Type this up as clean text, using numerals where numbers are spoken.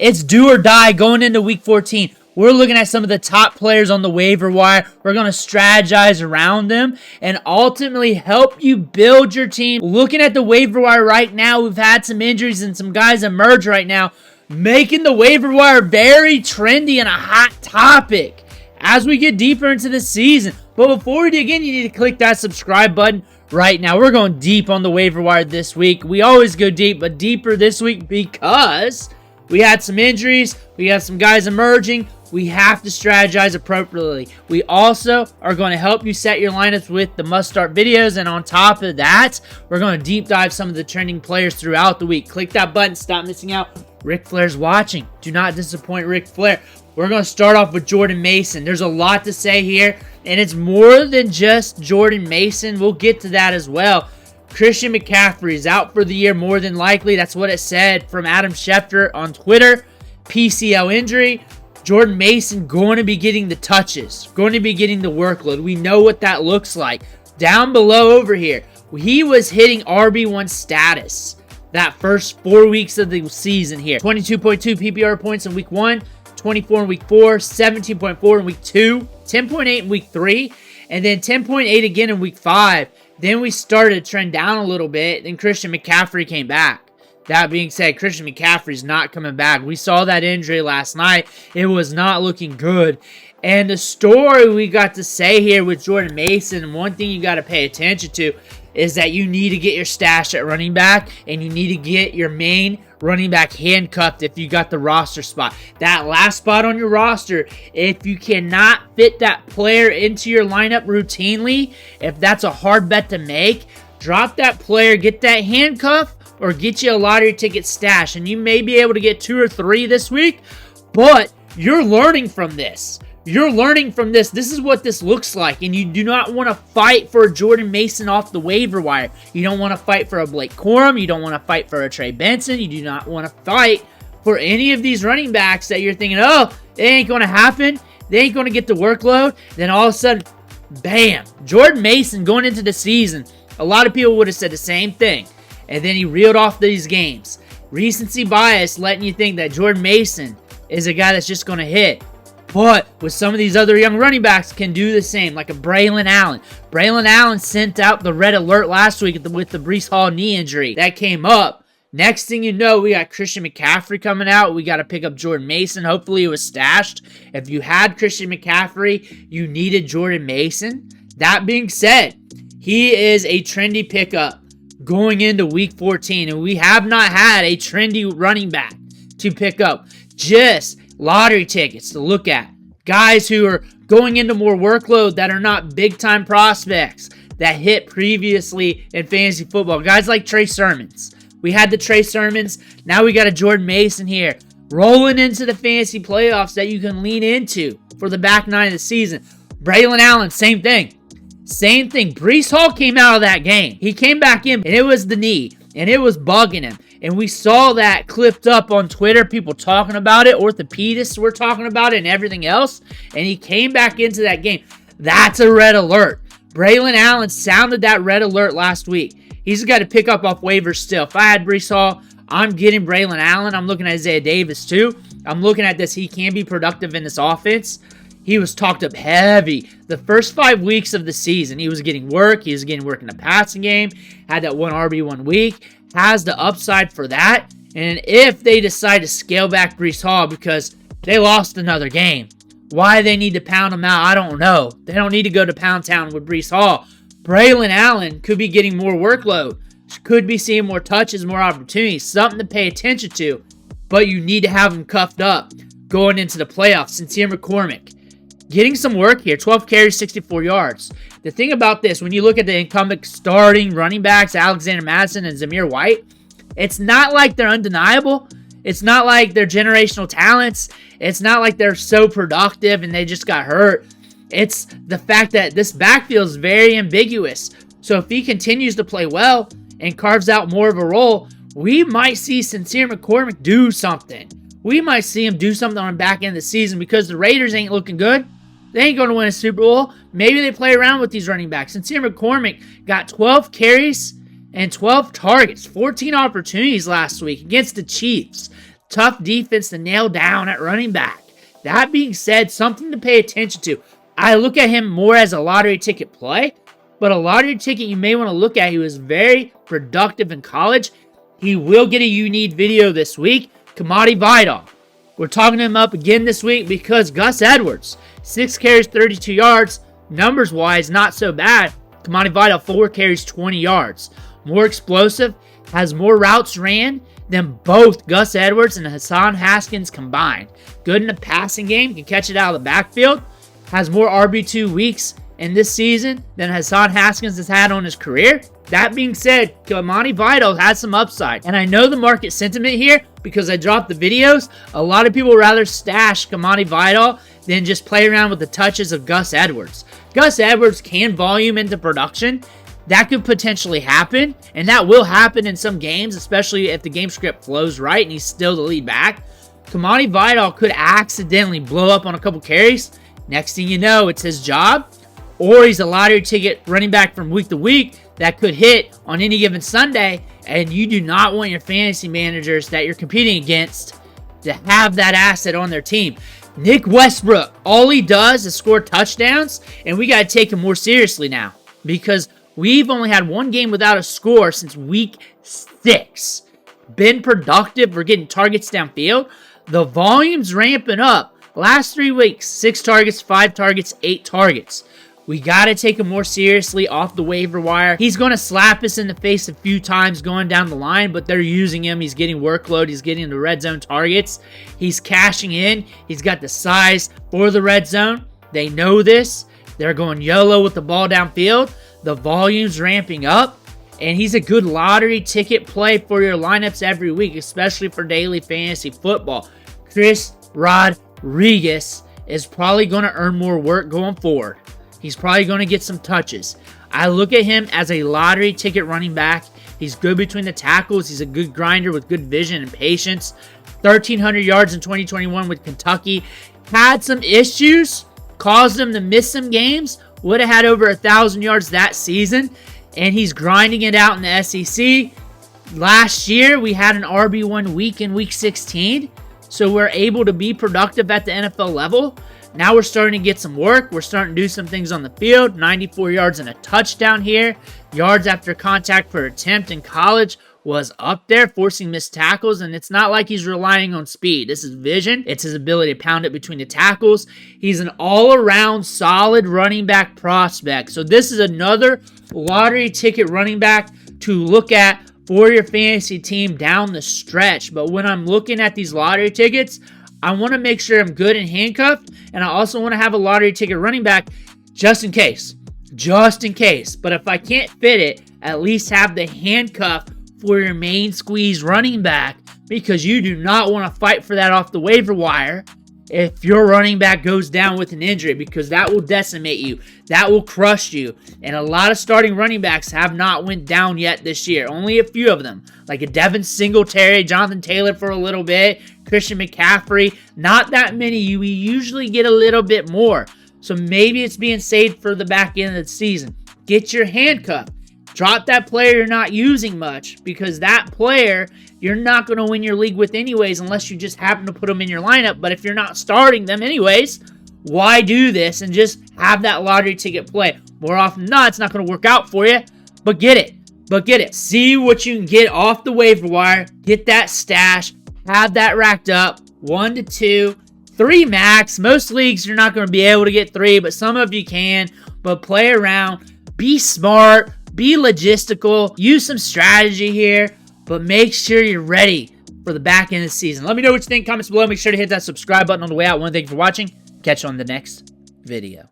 It's do or die going into Week 14. We're looking at some of the top players on the waiver wire. We're going to strategize around them and ultimately help you build your team. Looking at the waiver wire right now, we've had some injuries and some guys emerge right now, making the waiver wire very trendy and a hot topic as we get deeper into the season. But before we dig in, you need to click that subscribe button right now. We're going deep on the waiver wire this week. We always go deep, but deeper this week because we had some injuries. We have some guys emerging. We have to strategize appropriately. We also are going to help you set your lineups with the must-start videos. And on top of that, we're going to deep dive some of the trending players throughout the week. Click that button. Stop missing out. Ric Flair's watching. Do not disappoint Ric Flair. We're going to start off with Jordan Mason. There's a lot to say here, and it's more than just Jordan Mason. We'll get to that as well. Christian McCaffrey is out for the year more than likely. That's what it said from Adam Schefter on Twitter. PCL injury. Jordan Mason going to be getting the touches, going to be getting the workload. We know what that looks like. Down below over here, he was hitting RB1 status that first 4 weeks of the season here. 22.2 PPR points in week 1, 24 in week 4, 17.4 in week 2, 10.8 in week 3, and then 10.8 again in week 5. Then we started to trend down a little bit, then Christian McCaffrey came back. That being said, Christian McCaffrey's not coming back. We saw that injury last night. It was not looking good. And the story we got to say here with Jordan Mason, one thing you got to pay attention to is that you need to get your stash at running back, and you need to get your main running back handcuffed if you got the roster spot. That last spot on your roster, if you cannot fit that player into your lineup routinely, if that's a hard bet to make, drop that player, get that handcuff, or get you a lottery ticket stash. And you may be able to get 2 or 3 this week, but you're learning from this. You're learning from this. This is what this looks like, and you do not want to fight for a Jordan Mason off the waiver wire. You don't want to fight for a Blake Corum. You don't want to fight for a Trey Benson. You do not want to fight for any of these running backs that you're thinking, oh, it ain't going to happen. They ain't going to get the workload. Then all of a sudden, bam, Jordan Mason going into the season. A lot of people would have said the same thing. And then he reeled off these games. Recency bias letting you think that Jordan Mason is a guy that's just going to hit. But with some of these other young running backs can do the same, like a Braelon Allen. Braelon Allen sent out the red alert last week with the Breece Hall knee injury. That came up. Next thing you know, we got Christian McCaffrey coming out. We got to pick up Jordan Mason. Hopefully it was stashed. If you had Christian McCaffrey, you needed Jordan Mason. That being said, he is a trendy pickup going into Week 14, and we have not had a trendy running back to pick up. Just lottery tickets to look at. Guys who are going into more workload that are not big-time prospects that hit previously in fantasy football. Guys like Trey Sermons. We had the Trey Sermons. Now we got a Jordan Mason here. Rolling into the fantasy playoffs that you can lean into for the back 9 of the season. Braelon Allen, same thing. Same thing. Breece Hall came out of that game. He came back in, and it was the knee, and it was bugging him. And we saw that clipped up on Twitter, people talking about it. Orthopedists were talking about it and everything else. And he came back into that game. That's a red alert. Braelon Allen sounded that red alert last week. He's got to pick up off waivers still. If I had Breece Hall, I'm getting Braelon Allen. I'm looking at Isaiah Davis too. I'm looking at this. He can be productive in this offense. He was talked up heavy. The first 5 weeks of the season, he was getting work. He was getting work in the passing game. Had that one RB1 week. Has the upside for that. And if they decide to scale back Breece Hall because they lost another game, why they need to pound him out, I don't know. They don't need to go to Pound Town with Breece Hall. Braelon Allen could be getting more workload. Could be seeing more touches, more opportunities. Something to pay attention to. But you need to have him cuffed up going into the playoffs. Sincere McCormick getting some work here. 12 carries, 64 yards. The thing about this, when you look at the incumbent starting running backs, Alexander Madison and Zamir White, it's not like they're undeniable. It's not like they're generational talents. It's not like they're so productive and they just got hurt. It's the fact that this backfield is very ambiguous. So if he continues to play well and carves out more of a role, we might see Sincere McCormick do something. We might see him do something on the back end of the season because the Raiders ain't looking good. They ain't going to win a Super Bowl. Maybe they play around with these running backs. Sincere McCormick got 12 carries and 12 targets, 14 opportunities last week against the Chiefs. tough defense to nail down at running back. That being said, something to pay attention to. I look at him more as a lottery ticket play, but a lottery ticket you may want to look at. He was very productive in college. He will get a You Need video this week. Kimani Vidal. We're talking him up again this week because Gus Edwards, 6 carries, 32 yards. Numbers-wise, not so bad. Kimani Vidal, 4 carries, 20 yards. More explosive, has more routes ran than both Gus Edwards and Hassan Haskins combined. Good in the passing game, can catch it out of the backfield. Has more RB2 weeks in this season than Hassan Haskins has had on his career. That being said, Kimani Vidal has some upside. And I know the market sentiment here, because I dropped the videos, a lot of people rather stash Kimani Vidal than just play around with the touches of Gus Edwards. Gus Edwards can volume into production. That could potentially happen, and that will happen in some games, especially if the game script flows right and he's still the lead back. Kimani Vidal could accidentally blow up on a couple carries. Next thing you know, it's his job. Or he's a lottery ticket running back from week to week that could hit on any given Sunday, and you do not want your fantasy managers that you're competing against to have that asset on their team. Nick Westbrook, all he does is score touchdowns, and we got to take him more seriously now because we've only had one game without a score since week 6. Been productive. We're getting targets downfield. The volume's ramping up. Last 3 weeks, 6 targets, 5 targets, 8 targets. We got to take him more seriously off the waiver wire. He's going to slap us in the face a few times going down the line, but they're using him. He's getting workload. He's getting the red zone targets. He's cashing in. He's got the size for the red zone. They know this. They're going YOLO with the ball downfield. The volume's ramping up, and he's a good lottery ticket play for your lineups every week, especially for daily fantasy football. Chris Rodriguez is probably going to earn more work going forward. He's probably going to get some touches. I look at him as a lottery ticket running back. He's good between the tackles. He's a good grinder with good vision and patience. 1,300 yards in 2021 with Kentucky. Had some issues, caused him to miss some games. Would have had over 1,000 yards that season. And he's grinding it out in the SEC. Last year, we had an RB1 week in week 16. So we're able to be productive at the NFL level. Now we're starting to get some work. We're starting to do some things on the field. 94 yards and a touchdown here. Yards after contact per attempt in college was up there, forcing missed tackles. And it's not like he's relying on speed. This is vision. It's his ability to pound it between the tackles. He's an all-around solid running back prospect. So this is another lottery ticket running back to look at for your fantasy team down the stretch. But when I'm looking at these lottery tickets, I want to make sure I'm good and handcuffed, and I also want to have a lottery ticket running back just in case. Just in case. But if I can't fit it, at least have the handcuff for your main squeeze running back, because you do not want to fight for that off the waiver wire if your running back goes down with an injury, because that will decimate you. That will crush you. And a lot of starting running backs have not went down yet this year. Only a few of them, like a Devin Singletary, Jonathan Taylor for a little bit, Christian McCaffrey. Not that many. We usually get a little bit more. So maybe it's being saved for the back end of the season. Get your handcuff. Drop that player you're not using much, because that player you're not going to win your league with anyways unless you just happen to put them in your lineup. But if you're not starting them anyways, why do this and just have that lottery ticket play? More often than not, it's not going to work out for you, but get it. But get it. See what you can get off the waiver wire. Get that stash. Have that racked up. 1 to 2, 3 max. Most leagues you're not going to be able to get 3, but some of you can. But play around. Be smart. Be logistical. Use some strategy here. But make sure you're ready for the back end of the season. Let me know what you think. Comments below. Make sure to hit that subscribe button on the way out. Thank you for watching. Catch you on the next video.